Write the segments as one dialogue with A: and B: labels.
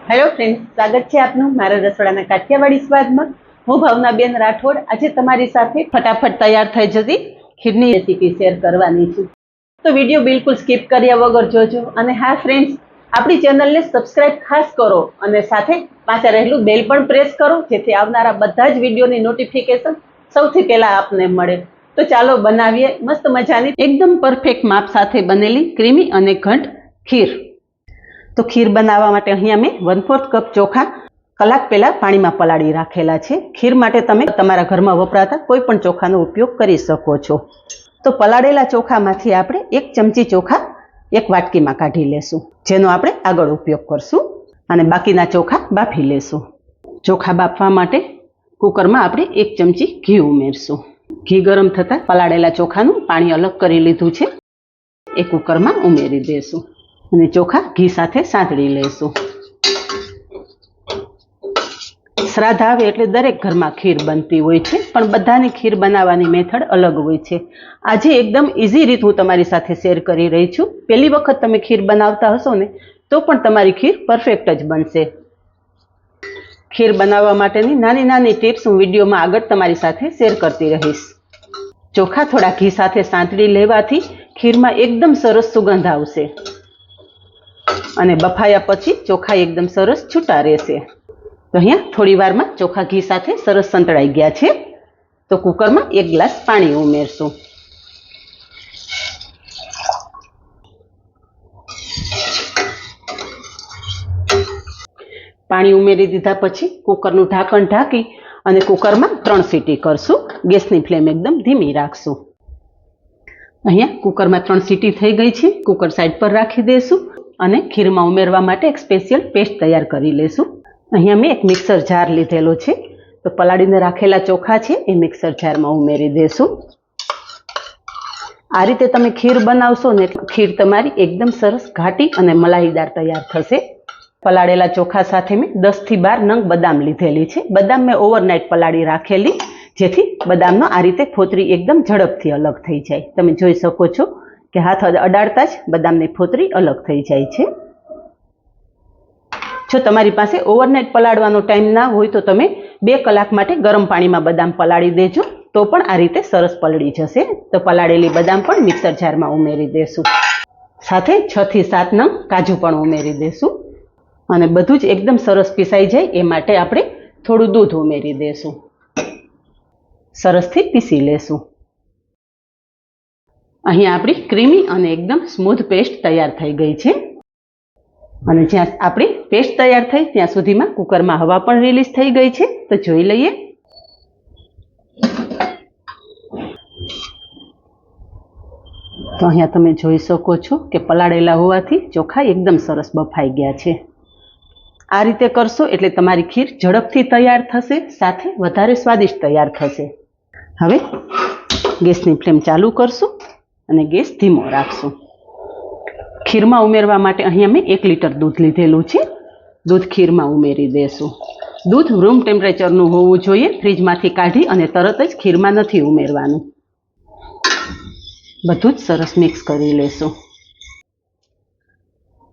A: Hello friends, સ્વાગત છે આપનું મારા રસોડાના કાઠિયાવાડી સ્વાદમાં। હું ભાવનાબેન રાઠોડ આજે તમારી સાથે ફટાફટ તૈયાર થઈ જતી ખીરની રેસીપી શેર કરવાની છું। તો વિડીયો બિલકુલ સ્કીપ કર્યા વગર જોજો। અને હા ફ્રેન્ડ્સ, આપણી ચેનલને સબસ્ક્રાઇબ ખાસ કરો અને સાથે પાછળ રહેલું બેલ પણ પ્રેસ કરો, જેથી આવનારા બધા જ વિડીયોની નોટિફિકેશન સૌથી પહેલા આપને મળે। તો ચાલો બનાવીએ મસ્ત મજાની એકદમ પરફેક્ટ માપ સાથે બનેલી ક્રીમી અને ઘંટ ખીર। તો ખીર બનાવવા માટે અહીંયા મેં 1/4 કપ ચોખા કલાક પહેલા પાણીમાં પલાળી રાખેલા છે। ખીર માટે તમે તમારા ઘરમાં વપરાતા કોઈ પણ ચોખાનો ઉપયોગ કરી શકો છો। તો પલાળેલા ચોખામાંથી આપણે 1 ચમચી ચોખા એક વાટકીમાં કાઢી લેશું, જેનો આપણે આગળ ઉપયોગ કરશું, અને બાકીના ચોખા બાફી લેશું। ચોખા બાફવા માટે કુકરમાં આપણે 1 ચમચી ઘી ઉમેરશું। ઘી ગરમ થતાં પલાળેલા ચોખાનું પાણી અલગ કરી લીધું છે, એ કુકરમાં ઉમેરી દેશું અને ચોખા ઘી સાથે સાંતળી લેશું। શ્રાદ્ધ આવે એટલે દરેક ઘરમાં ખીર બનતી હોય છે, પણ બધાની ખીર બનાવવાની મેથડ અલગ હોય છે। આજે એકદમ ઇઝી રીત હું તમારી સાથે શેર કરી રહી છું। પહેલી વખત તમે ખીર બનાવતા હશો ને તો પણ તમારી ખીર પરફેક્ટ જ બનશે। ખીર બનાવવા માટેની નાની નાની ટિપ્સ હું વિડીયોમાં આગળ તમારી સાથે શેર કરતી રહીશ। ચોખા થોડા ઘી સાથે સાંતળી લેવાથી ખીરમાં એકદમ સરસ સુગંધ આવશે અને બફાયા પછી ચોખા એકદમ સરસ છૂટા રહેશે। તો અહીંયા થોડી વારમાં ચોખા ઘી સાથે સરસ સંતળાઈ ગયા છે, તો કુકરમાં 1 ગ્લાસ પાણી ઉમેરશું। પાણી ઉમેરી દીધા પછી કુકરનું ઢાંકણ ઢાંકી અને કુકરમાં 3 સીટી કરશું। ગેસની ફ્લેમ એકદમ ધીમી રાખશું। અહીંયા કુકરમાં 3 સીટી થઈ ગઈ છે, કુકર સાઈડ પર રાખી દઈશું અને ખીરમાં ઉમેરવા માટે એક સ્પેશિયલ પેસ્ટ તૈયાર કરી લેશું। અહીંયા મેં એક મિક્સર જાર લીધેલો છે, તો પલાળીને રાખેલા ચોખા છે એ મિક્સર જારમાં ઉમેરી દેશું। આ રીતે તમે ખીર બનાવશો ને ખીર તમારી એકદમ સરસ ઘાટી અને મલાઈદાર તૈયાર થશે। પલાળેલા ચોખા સાથે મેં 10 થી 12 નંગ બદામ લીધેલી છે। બદામ મેં ઓવરનાઇટ પલાળી રાખેલી, જેથી બદામનો આ રીતે ફોતરી એકદમ ઝડપથી અલગ થઈ જાય। તમે જોઈ શકો છો કે હાથ અડાડતા જ બદામની ફોતરી અલગ થઈ જાય છે। જો તમારી પાસે ઓવરનાઇટ પલાળવાનો ટાઈમ ના હોય તો તમે 2 કલાક માટે ગરમ પાણીમાં બદામ પલાળી દેજો, તો પણ આ રીતે સરસ પલળી જશે। તો પલાળેલી બદામ પણ મિક્સર જારમાં ઉમેરી દેશું, સાથે 6 થી 7 નંગ કાજુ પણ ઉમેરી દેશું અને બધું જ એકદમ સરસ પીસાઈ જાય એ માટે આપણે થોડું દૂધ ઉમેરી દેશું। સરસથી પીસી લેશું। અહીં આપણી ક્રીમી અને એકદમ સ્મૂથ પેસ્ટ તૈયાર થઈ ગઈ છે, અને જ્યાં આપણી પેસ્ટ તૈયાર થઈ ત્યાં સુધીમાં કુકરમાં હવા પણ રિલીઝ થઈ ગઈ છે। તો જોઈ લઈએ। તો અહીંયા તમે જોઈ શકો છો કે પલાળેલા હોવાથી ચોખા એકદમ સરસ બફાઈ ગયા છે। આ રીતે કરશો એટલે તમારી ખીર ઝડપથી તૈયાર થશે, સાથે વધારે સ્વાદિષ્ટ તૈયાર થશે। હવે ગેસની ફ્લેમ ચાલુ કરશું અને ગેસ ધીમો રાખશું। ખીરમાં ઉમેરવા માટે અહીંયા મેં 1 લીટર દૂધ લીધેલું છે, દૂધ ખીરમાં ઉમેરી દેશું। દૂધ રૂમ ટેમ્પરેચરનું હોવું જોઈએ, ફ્રીજમાંથી કાઢી અને તરત જ ખીરમાં નથી ઉમેરવાનું। બધું જ સરસ મિક્સ કરી લેશું।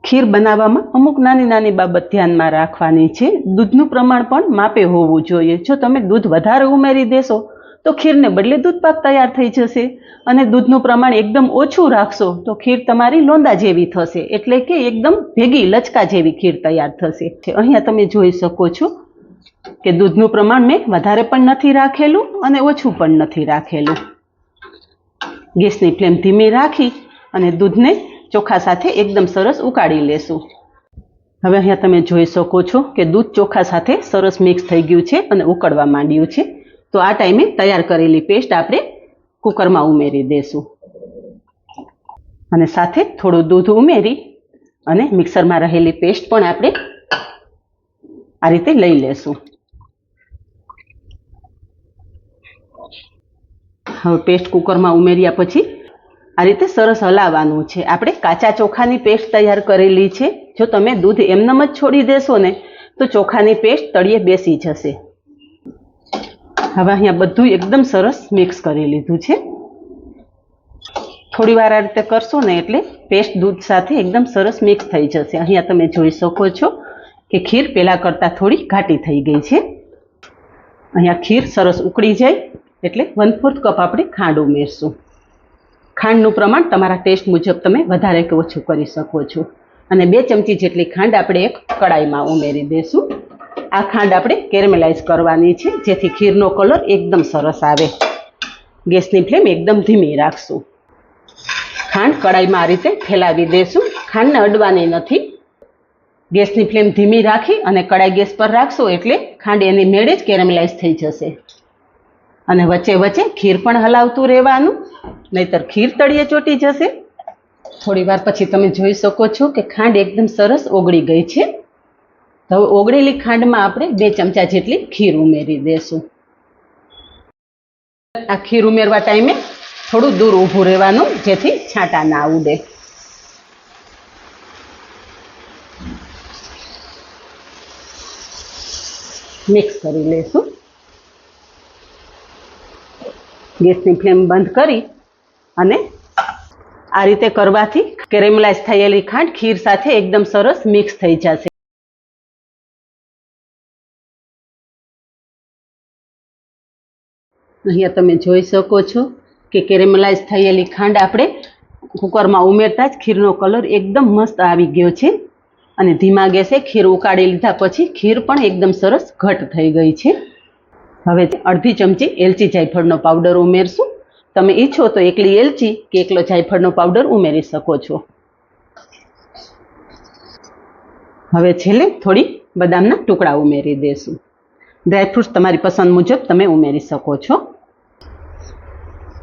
A: ખીર બનાવવામાં અમુક નાની નાની બાબત ધ્યાનમાં રાખવાની છે। દૂધનું પ્રમાણ પણ માપે હોવું જોઈએ। જો તમે દૂધ વધારે ઉમેરી દેશો તો ખીરને બદલે દૂધપાક તૈયાર થઈ જશે, અને દૂધનું પ્રમાણ એકદમ ઓછું રાખશો તો ખીર તમારી લોંદા જેવી થશે, એટલે કે એકદમ ભેગી લચકા જેવી ખીર તૈયાર થશે। અહીંયા તમે જોઈ શકો છો કે દૂધનું પ્રમાણ મેં વધારે પણ નથી રાખેલું અને ઓછું પણ નથી રાખેલું। ગેસની ફ્લેમ ધીમી રાખી અને દૂધને ચોખા સાથે એકદમ સરસ ઉકાળી લેશું। હવે અહીંયા તમે જોઈ શકો છો કે દૂધ ચોખા સાથે સરસ મિક્સ થઈ ગયું છે અને ઉકળવા માંડ્યું છે। તો આ ટાઈમે તૈયાર કરેલી પેસ્ટ આપણે કુકરમાં ઉમેરી દેશું અને સાથે થોડું દૂધ ઉમેરી અને મિક્સરમાં રહેલી પેસ્ટ પણ આપણે આ રીતે લઈ લેશું। હવે પેસ્ટ કુકરમાં ઉમેર્યા પછી આ રીતે સરસ હલાવવાનું છે। આપણે કાચા ચોખાની પેસ્ટ તૈયાર કરેલી છે। જો તમે દૂધ એમનેમ જ છોડી દેશો ને તો ચોખાની પેસ્ટ તળિયે બેસી જશે। હવે અહીંયા બધું એકદમ સરસ મિક્સ કરી લીધું છે। થોડી વાર આ રીતે કરશો ને એટલે પેસ્ટ દૂધ સાથે એકદમ સરસ મિક્સ થઈ જશે। અહીંયા તમે જોઈ શકો છો કે ખીર પહેલાં કરતાં થોડી ઘાટી થઈ ગઈ છે. અહીંયા ખીર સરસ ઉકળી જાય એટલે 1/4 કપ આપણે ખાંડ ઉમેરશું. ખાંડનું પ્રમાણ તમારા ટેસ્ટ મુજબ તમે વધારે કે ઓછું કરી શકો છો. અને 2 ચમચી જેટલી ખાંડ આપણે એક કડાઈમાં ઉમેરી દઈશું. આ ખાંડ આપણે કેરેમલાઇઝ કરવાની છે જેથી ખીરનો કલર એકદમ સરસ આવે. ગેસની ફ્લેમ એકદમ ધીમી રાખશું. ખાંડ કડાઈમાં આ રીતે ફેલાવી દઈશું. ખાંડને અડવાની નથી. ગેસની ફ્લેમ ધીમી રાખી અને કડાઈ ગેસ પર રાખશો એટલે ખાંડ એની મેળે જ કેરેમલાઇઝ થઈ જશે. અને વચ્ચે વચ્ચે ખીર પણ હલાવતું રહેવાનું, નહીતર ખીર તળિયે ચોંટી જશે. થોડી વાર પછી તમે જોઈ શકો છો કે ખાંડ એકદમ સરસ ઓગળી ગઈ છે. તો હવે ઓગળેલી ખાંડમાં આપણે 2 ચમચા જેટલી ખીર ઉમેરી દઈશું. આ ખીર ઉમેરવા ટાઈમે થોડું દૂર ઊભું રહેવાનું જેથી છાંટા ના ઉડે. મિક્સ કરી લેશું. ગેસની ફ્લેમ બંધ કરી અને આ રીતે કરવાથી કેરેમલાઇઝ થયેલી ખાંડ ખીર સાથે એકદમ સરસ મિક્સ થઈ જશે. અહીંયા તમે જોઈ શકો છો કે કેરેમલાઇઝ થયેલી ખાંડ આપણે કુકરમાં ઉમેરતા જ ખીરનો કલર એકદમ મસ્ત આવી ગયો છે. અને ધીમા ગેસે ખીર ઉકાળી લીધા પછી ખીર પણ એકદમ સરસ ઘટ થઈ ગઈ છે. હવે અડધી ચમચી એલચી જાયફળનો પાવડર ઉમેરશું. તમે ઈચ્છો તો એકલી એલચી કે એકલો જાયફળનો પાવડર ઉમેરી શકો છો. હવે છેલ્લે થોડી બદામના ટુકડા ઉમેરી દેશું. ડ્રાયફ્રૂટ્સ તમારી પસંદ મુજબ તમે ઉમેરી શકો છો.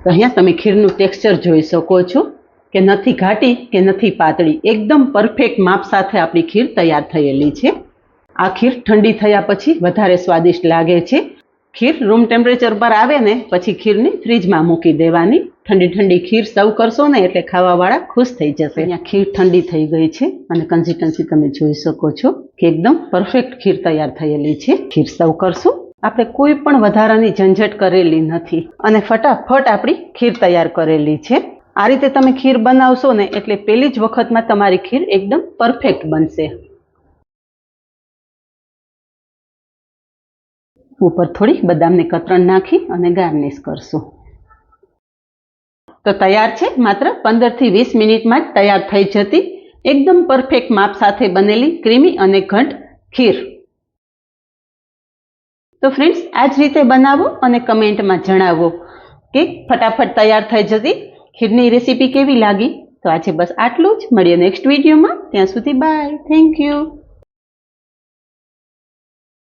A: તો અહીંયા તમે ખીરનું ટેક્સચર જોઈ શકો છો કે નથી ઘાટી કે નથી પાતળી, એકદમ પરફેક્ટ માપ સાથે આપણી ખીર તૈયાર થયેલી છે. આ ખીર ઠંડી થયા પછી વધારે સ્વાદિષ્ટ લાગે છે. ખીર રૂમ ટેમ્પરેચર પર આવે ને પછી ખીરને ફ્રીજમાં મૂકી દેવાની. ઠંડી ઠંડી ખીર સર્વ કરશો ને એટલે ખાવાવાળા ખુશ થઈ જશે. અહીંયા ખીર ઠંડી થઈ ગઈ છે અને કન્સિસ્ટન્સી તમે જોઈ શકો છો કે એકદમ પરફેક્ટ ખીર તૈયાર થયેલી છે. ખીર સર્વ કરશું. આપણે કોઈ પણ વધારાની ઝંઝટ કરેલી નથી અને ફટાફટ આપણી ખીર તૈયાર કરેલી છે. આ રીતે તમે ખીર બનાવશો ને એટલે પહેલી જ વખતમાં તમારી ખીર એકદમ પરફેક્ટ બનશે. ઉપર થોડી બદામની કતરણ નાખી અને ગાર્નિશ કરશું. તો તૈયાર છે. માત્ર 15 થી 20 મિનિટમાં જ તૈયાર થઈ જતી એકદમ પરફેક્ટ માપ સાથે બનેલી ક્રીમી અને ઘટ ખીર. તો ફ્રેન્ડ્સ, આ જ રીતે બનાવો અને કમેન્ટમાં જણાવો કે ફટાફટ તૈયાર થઈ જતી ખીરની રેસીપી કેવી લાગી. તો આજે બસ આટલું જ. મળીએ નેક્સ્ટ વિડીયોમાં. ત્યાં સુધી બાય. Thank you.